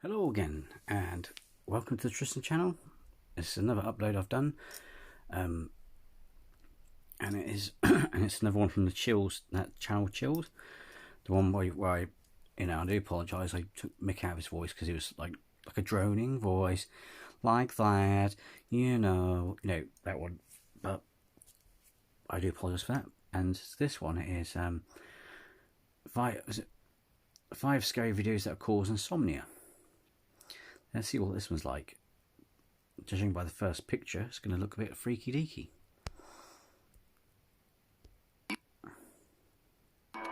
Hello again, and welcome to the Tristan channel. This is another upload I've done, and it's another one from the Chills, that channel Chills, the one where I do apologise. I took Mick out of his voice because it was like a droning voice, like that, that one. But I do apologise for that. And this one is five scary videos that cause insomnia. Let's see what this one's like. Judging by the first picture, it's going to look a bit freaky deaky.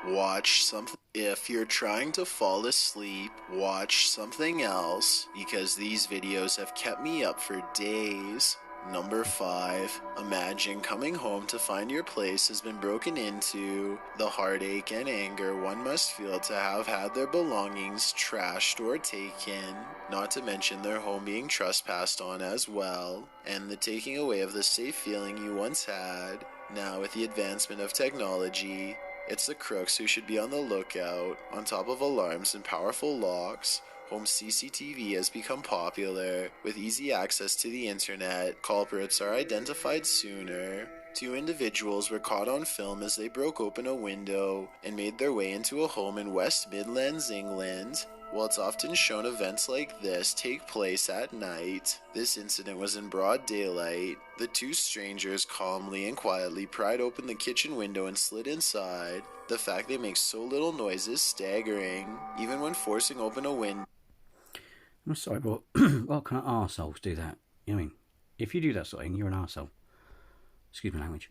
Watch something. If you're trying to fall asleep, watch something else, because these videos have kept me up for days. Number 5. Imagine coming home to find your place has been broken into. The heartache and anger one must feel to have had their belongings trashed or taken, not to mention their home being trespassed on as well, and the taking away of the safe feeling you once had. Now, with the advancement of technology, it's the crooks who should be on the lookout. On top of alarms and powerful locks, home CCTV has become popular. With easy access to the internet, culprits are identified sooner. 2 individuals were caught on film as they broke open a window and made their way into a home in West Midlands, England. While it's often shown events like this take place at night, this incident was in broad daylight. The 2 strangers calmly and quietly pried open the kitchen window and slid inside. The fact they make so little noise is staggering, even when forcing open a window. I'm sorry, but what kind of arseholes do that? You know what I mean? If you do that sort of thing, you're an arsehole. Excuse my language.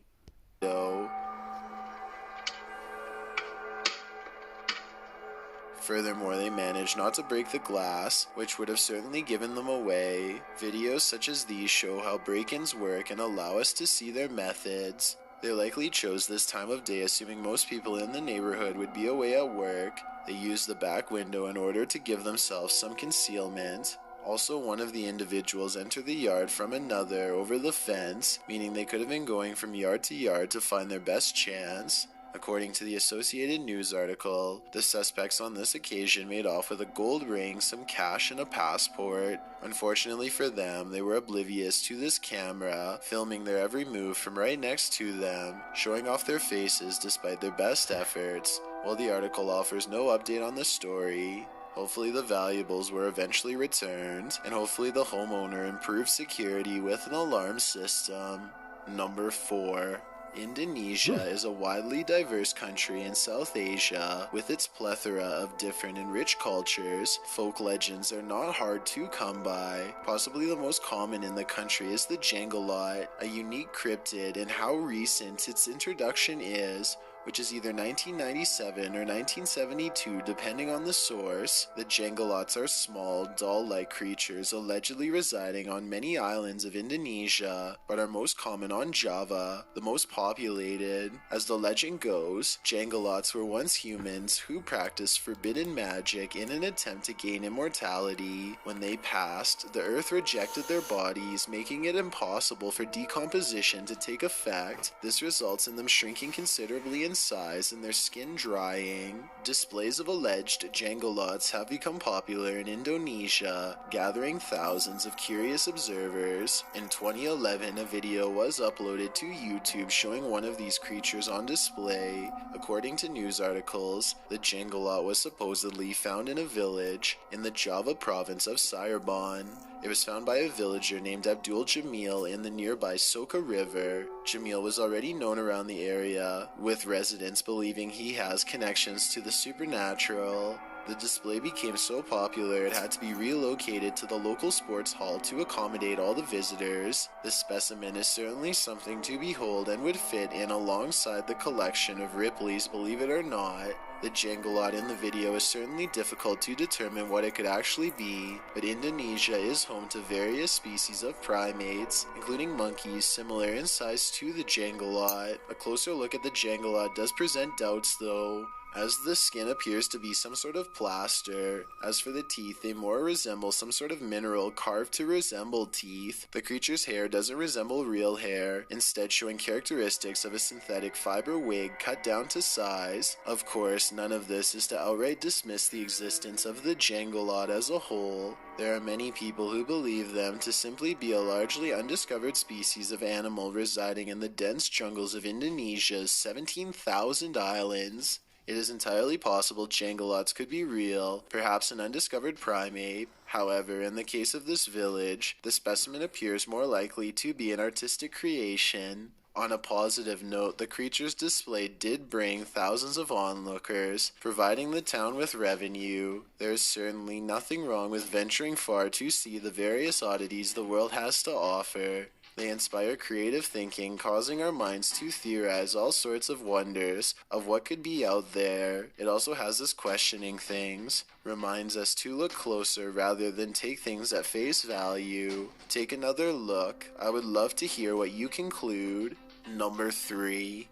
Furthermore, they managed not to break the glass, which would have certainly given them away. Videos such as these show how break-ins work and allow us to see their methods. They likely chose this time of day assuming most people in the neighborhood would be away at work. They used the back window in order to give themselves some concealment. Also, one of the individuals entered the yard from another over the fence, meaning they could have been going from yard to yard to find their best chance. According to the Associated News article, the suspects on this occasion made off with a gold ring, some cash, and a passport. Unfortunately for them, they were oblivious to this camera, filming their every move from right next to them, showing off their faces despite their best efforts. While the article offers no update on the story, hopefully the valuables were eventually returned, and hopefully the homeowner improved security with an alarm system. Number 4. Indonesia is a widely diverse country in South Asia. With its plethora of different and rich cultures, folk legends are not hard to come by. Possibly the most common in the country is the Jenglot, a unique cryptid, and how recent its introduction is, which is either 1997 or 1972 depending on the source. The Jengglots are small, doll-like creatures allegedly residing on many islands of Indonesia, but are most common on Java, the most populated. As the legend goes, Jengglots were once humans who practiced forbidden magic in an attempt to gain immortality. When they passed, the earth rejected their bodies, making it impossible for decomposition to take effect. This results in them shrinking considerably in size and their skin drying. Displays of alleged Jengglots have become popular in Indonesia, gathering thousands of curious observers. In 2011, a video was uploaded to YouTube showing one of these creatures on display. According to news articles, the Jenglot was supposedly found in a village in the Java province of Cirebon. It was found by a villager named Abdul Jamil in the nearby Soka River. Jamil was already known around the area, with residents believing he has connections to the supernatural. The display became so popular it had to be relocated to the local sports hall to accommodate all the visitors. The specimen is certainly something to behold and would fit in alongside the collection of Ripley's Believe It or Not. The Jenglot in the video is certainly difficult to determine what it could actually be, but Indonesia is home to various species of primates, including monkeys similar in size to the Jenglot. A closer look at the Jenglot does present doubts though, as the skin appears to be some sort of plaster. As for the teeth, they more resemble some sort of mineral carved to resemble teeth. The creature's hair doesn't resemble real hair, instead showing characteristics of a synthetic fiber wig cut down to size. Of course, course, none of this is to outright dismiss the existence of the Jangalot as a whole. There are many people who believe them to simply be a largely undiscovered species of animal residing in the dense jungles of Indonesia's 17,000 islands. It is entirely possible Jangalots could be real, perhaps an undiscovered primate. However, in the case of this village, the specimen appears more likely to be an artistic creation. On a positive note, the creatures displayed did bring thousands of onlookers, providing the town with revenue. There is certainly nothing wrong with venturing far to see the various oddities the world has to offer. They inspire creative thinking, causing our minds to theorize all sorts of wonders of what could be out there. It also has us questioning things, reminds us to look closer rather than take things at face value. Take another look. I would love to hear what you conclude. Number 3.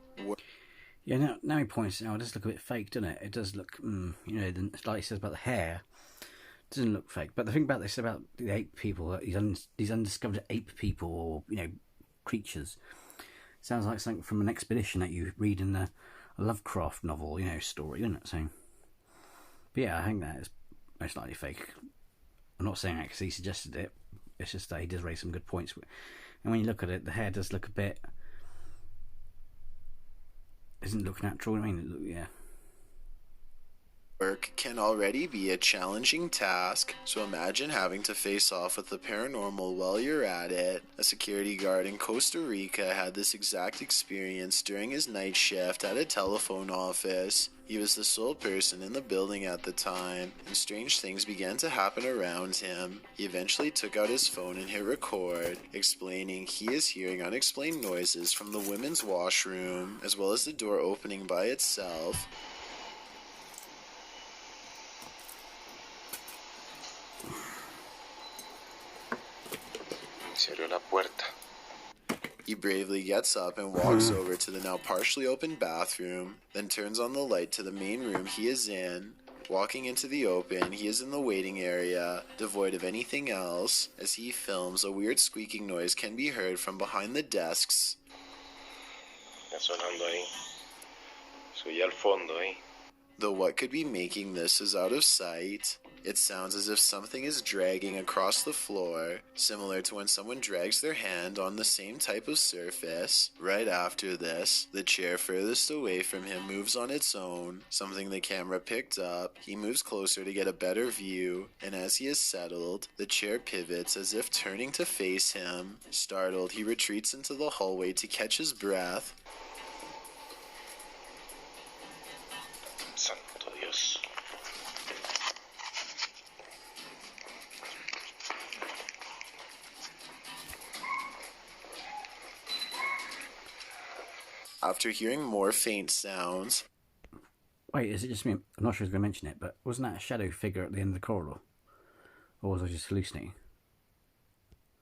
Yeah, now he points out, it does look a bit fake, doesn't it? It does look, like he says about the hair, it doesn't look fake. But the thing about this, about the ape people, these undiscovered ape people, or, creatures, sounds like something from an expedition that you read in a Lovecraft novel, story, isn't it? So, but yeah, I think that is most likely fake. I'm not saying that because he suggested it, it's just that he does raise some good points. And when you look at it, the hair does look a bit... doesn't look natural. Work can already be a challenging task, so imagine having to face off with the paranormal while you're at it. A security guard in Costa Rica had this exact experience during his night shift at a telephone office. He was the sole person in the building at the time, and strange things began to happen around him. He eventually took out his phone and hit record, explaining he is hearing unexplained noises from the women's washroom, as well as the door opening by itself. Se abrió la puerta. He bravely gets up and walks over to the now partially open bathroom, then turns on the light to the main room he is in. Walking into the open, he is in the waiting area, devoid of anything else. As he films, a weird squeaking noise can be heard from behind the desks. Está sonando ahí. Soy al fondo ahí. Though what could be making this is out of sight. It sounds as if something is dragging across the floor, similar to when someone drags their hand on the same type of surface. Right after this, the chair furthest away from him moves on its own, something the camera picked up. He moves closer to get a better view, and as he is settled, the chair pivots as if turning to face him. Startled, he retreats into the hallway to catch his breath. Santo Dios. After hearing more faint sounds... Wait, is it just me? I'm not sure I was going to mention it, but wasn't that a shadow figure at the end of the corridor? Or was I just hallucinating?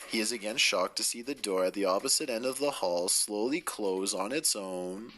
He is again shocked to see the door at the opposite end of the hall slowly close on its own.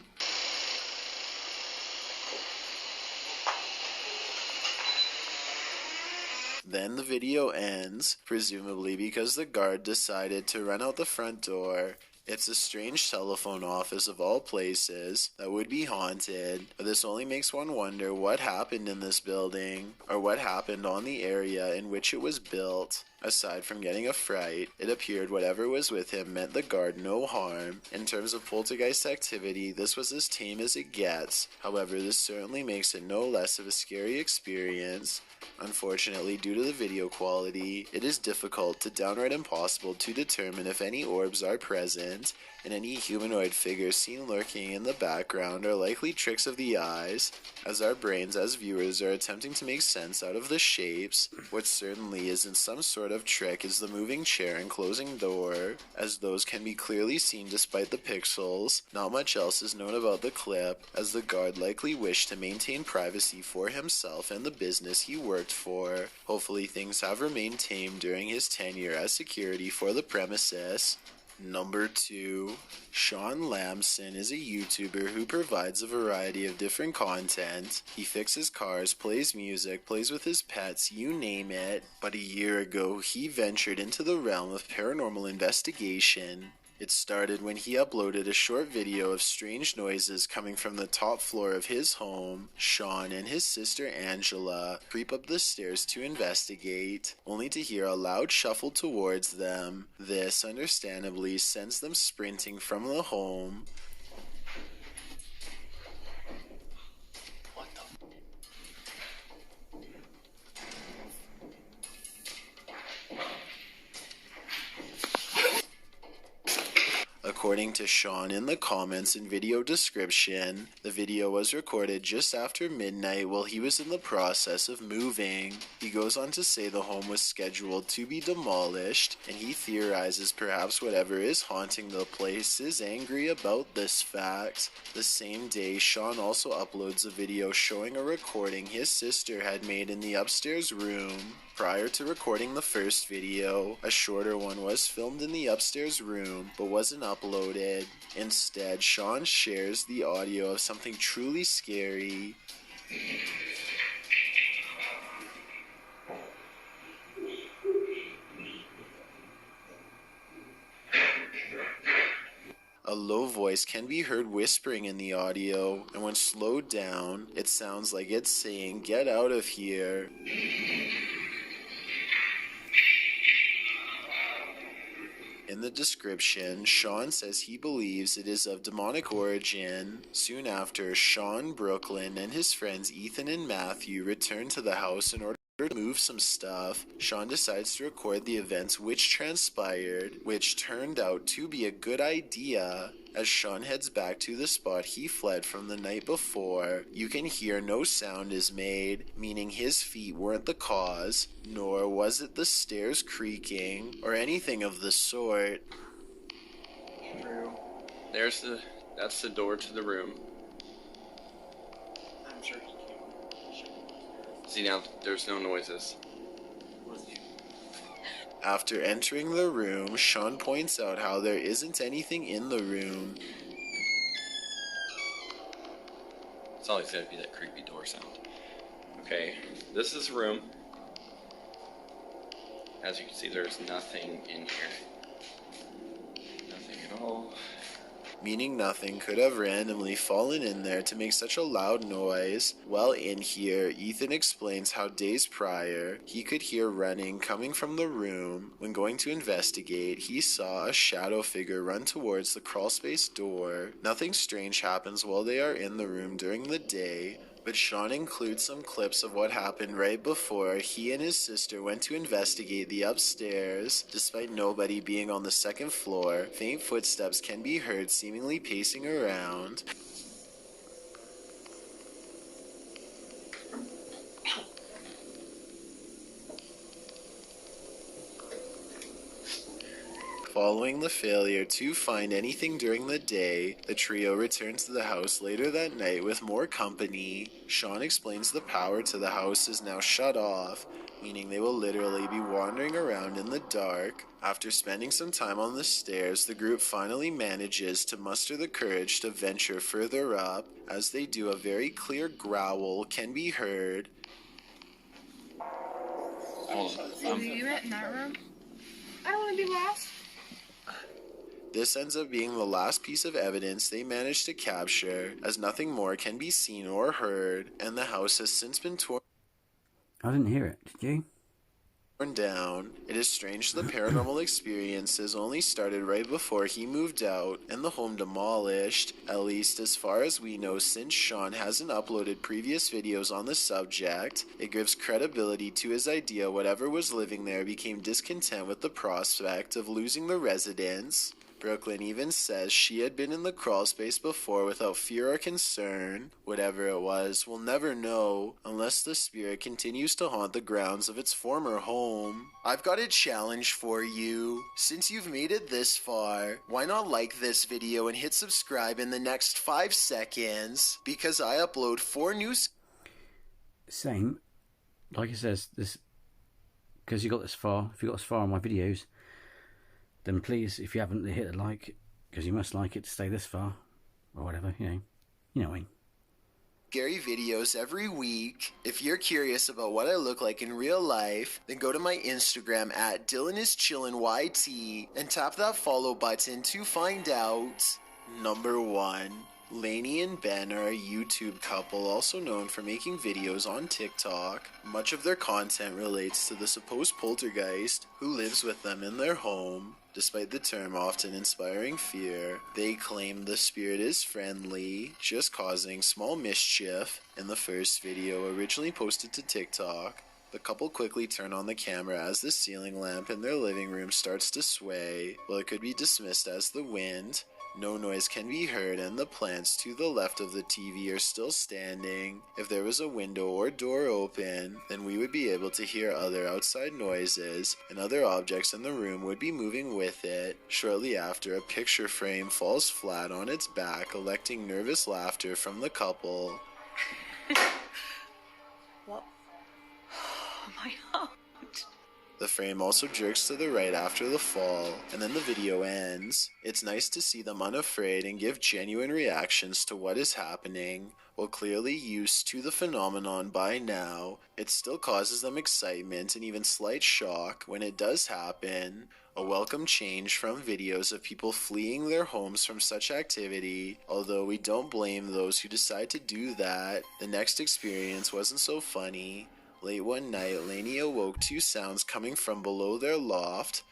Then the video ends, presumably because the guard decided to run out the front door. It's a strange telephone office of all places that would be haunted, but this only makes one wonder what happened in this building, or what happened on the area in which it was built. Aside from getting a fright, it appeared whatever was with him meant the guard no harm. In terms of poltergeist activity, this was as tame as it gets. However, this certainly makes it no less of a scary experience. Unfortunately, due to the video quality, it is difficult to downright impossible to determine if any orbs are present, and any humanoid figures seen lurking in the background are likely tricks of the eyes, as our brains as viewers are attempting to make sense out of the shapes. What certainly isn't some sort of trick is the moving chair and closing door, as those can be clearly seen despite the pixels. Not much else is known about the clip, as the guard likely wished to maintain privacy for himself and the business he worked for. Hopefully things have remained tame during his tenure as security for the premises. Number 2. Sean Lamson is a YouTuber who provides a variety of different content. He fixes cars, plays music, plays with his pets, you name it. But a year ago, he ventured into the realm of paranormal investigation. It started when he uploaded a short video of strange noises coming from the top floor of his home. Sean and his sister Angela creep up the stairs to investigate, only to hear a loud shuffle towards them. This, understandably, sends them sprinting from the home. According to Sean in the comments and video description, the video was recorded just after midnight while he was in the process of moving. He goes on to say the home was scheduled to be demolished, and he theorizes perhaps whatever is haunting the place is angry about this fact. The same day, Sean also uploads a video showing a recording his sister had made in the upstairs room. Prior to recording the first video, a shorter one was filmed in the upstairs room but wasn't uploaded. Instead, Sean shares the audio of something truly scary. A low voice can be heard whispering in the audio, and when slowed down, it sounds like it's saying, "Get out of here." In the description, Sean says he believes it is of demonic origin. Soon after, Sean, Brooklyn, and his friends Ethan and Matthew return to the house in order to move some stuff. Sean decides to record the events which transpired, which turned out to be a good idea. As Sean heads back to the spot he fled from the night before, you can hear no sound is made, meaning his feet weren't the cause, nor was it the stairs creaking, or anything of the sort. True. That's the door to the room. I'm sure he came. See, now there's no noises. After entering the room, Sean points out how there isn't anything in the room. It's always going to be that creepy door sound. Okay, this is the room. As you can see, there's nothing in here. Nothing at all. Meaning nothing could have randomly fallen in there to make such a loud noise. While in here, Ethan explains how days prior, he could hear running coming from the room. When going to investigate, he saw a shadow figure run towards the crawlspace door. Nothing strange happens while they are in the room during the day, but Sean includes some clips of what happened right before he and his sister went to investigate the upstairs. Despite nobody being on the second floor, faint footsteps can be heard seemingly pacing around. Following the failure to find anything during the day, the trio returns to the house later that night with more company. Sean explains the power to the house is now shut off, meaning they will literally be wandering around in the dark. After spending some time on the stairs, the group finally manages to muster the courage to venture further up. As they do, a very clear growl can be heard. Did you do it in that room? I don't want to be lost. This ends up being the last piece of evidence they managed to capture, as nothing more can be seen or heard, and the house has since been torn I didn't hear it, did you? down. It is strange the paranormal experiences only started right before he moved out and the home demolished, at least as far as we know, since Sean hasn't uploaded previous videos on the subject. It gives credibility to his idea whatever was living there became discontent with the prospect of losing the residence. Brooklyn even says she had been in the crawl space before without fear or concern. Whatever it was, we'll never know unless the spirit continues to haunt the grounds of its former home. I've got a challenge for you. Since you've made it this far, why not like this video and hit subscribe in the next 5 seconds? Because I upload 4 new... Same. Like it says, this, because you got this far, if you got this far on my videos, then please, if you haven't, hit a like, because you must like it to stay this far, or whatever, you know what I mean. scary videos every week. If you're curious about what I look like in real life, then go to my Instagram at DylanIsChillinYT and tap that follow button to find out. Number 1. Lainey and Ben are a YouTube couple also known for making videos on TikTok. Much of their content relates to the supposed poltergeist who lives with them in their home. Despite the term often inspiring fear, they claim the spirit is friendly, just causing small mischief. In the first video, originally posted to TikTok, the couple quickly turn on the camera as the ceiling lamp in their living room starts to sway. While it could be dismissed as the wind, no noise can be heard and the plants to the left of the TV are still standing. If there was a window or door open, then we would be able to hear other outside noises and other objects in the room would be moving with it. Shortly after, a picture frame falls flat on its back, electing nervous laughter from the couple. What? Oh, my heart. The frame also jerks to the right after the fall, and then the video ends. It's nice to see them unafraid and give genuine reactions to what is happening. While clearly used to the phenomenon by now, it still causes them excitement and even slight shock when it does happen. A welcome change from videos of people fleeing their homes from such activity, although we don't blame those who decide to do that. The next experience wasn't so funny. Late one night, Lainey awoke to sounds coming from below their loft.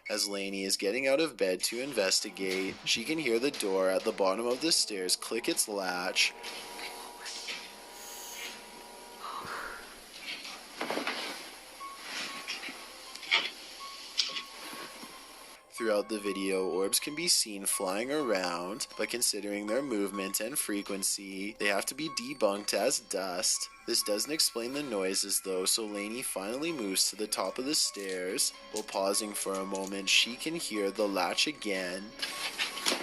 As Lainey is getting out of bed to investigate, she can hear the door at the bottom of the stairs click its latch. Throughout the video, orbs can be seen flying around, but considering their movement and frequency, they have to be debunked as dust. This doesn't explain the noises though, so Lainey finally moves to the top of the stairs. While pausing for a moment, she can hear the latch again. I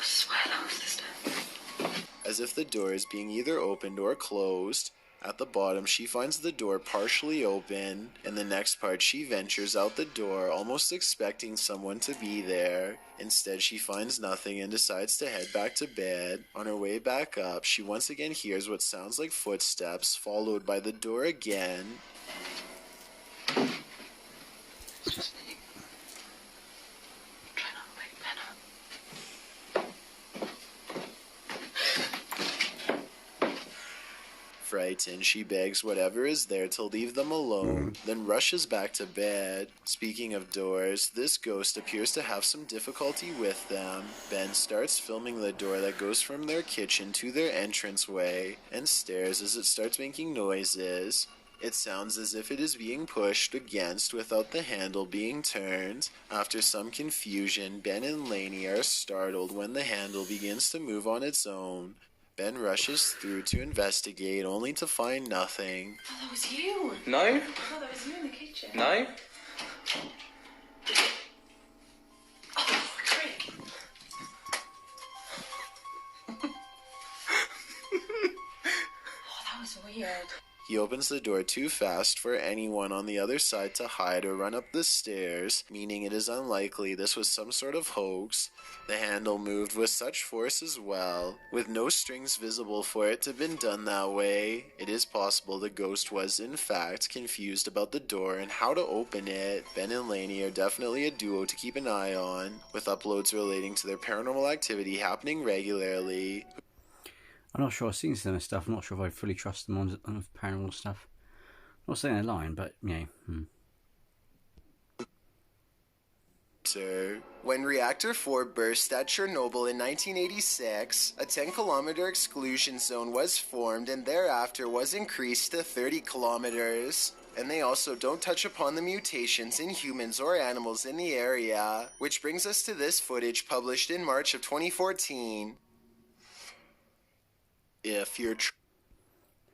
swear that was the stairs. As if the door is being either opened or closed. At the bottom, she finds the door partially open. In the next part, she ventures out the door, almost expecting someone to be there. Instead, she finds nothing and decides to head back to bed. On her way back up, she once again hears what sounds like footsteps, followed by the door again. Frightened, she begs whatever is there to leave them alone, then rushes back to bed. Speaking of doors, this ghost appears to have some difficulty with them. Ben starts filming the door that goes from their kitchen to their entranceway, and stares as it starts making noises. It sounds as if it is being pushed against without the handle being turned. After some confusion, Ben and Lainey are startled when the handle begins to move on its own. Ben rushes through to investigate, only to find nothing. Oh, that was you. No? Oh, that was you in the kitchen. No? Oh, trick. Oh, that was weird. He opens the door too fast for anyone on the other side to hide or run up the stairs, meaning it is unlikely this was some sort of hoax. The handle moved with such force as well, with no strings visible for it to have been done that way. It is possible the ghost was, in fact, confused about the door and how to open it. Ben and Lainey are definitely a duo to keep an eye on, with uploads relating to their paranormal activity happening regularly. I'm not sure. I've seen some of stuff. I'm not sure if I fully trust them on paranormal stuff. I'm not saying they're lying, but yeah. When Reactor 4 burst at Chernobyl in 1986, a 10-kilometer exclusion zone was formed and thereafter was increased to 30 kilometers. And they also don't touch upon the mutations in humans or animals in the area, which brings us to this footage published in March of 2014. If you're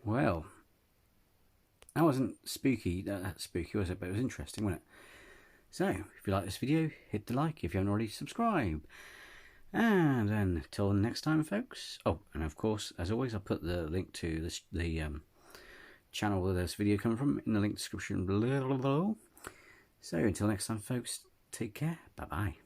Well, that wasn't spooky. That spooky, was it? But it was interesting, wasn't it? So, if you like this video, hit the like if you haven't already subscribed. And then, till next time, folks. Oh, and of course, as always, I'll put the link to the channel where this video coming from in the link description below. So until next time, folks, take care. Bye bye.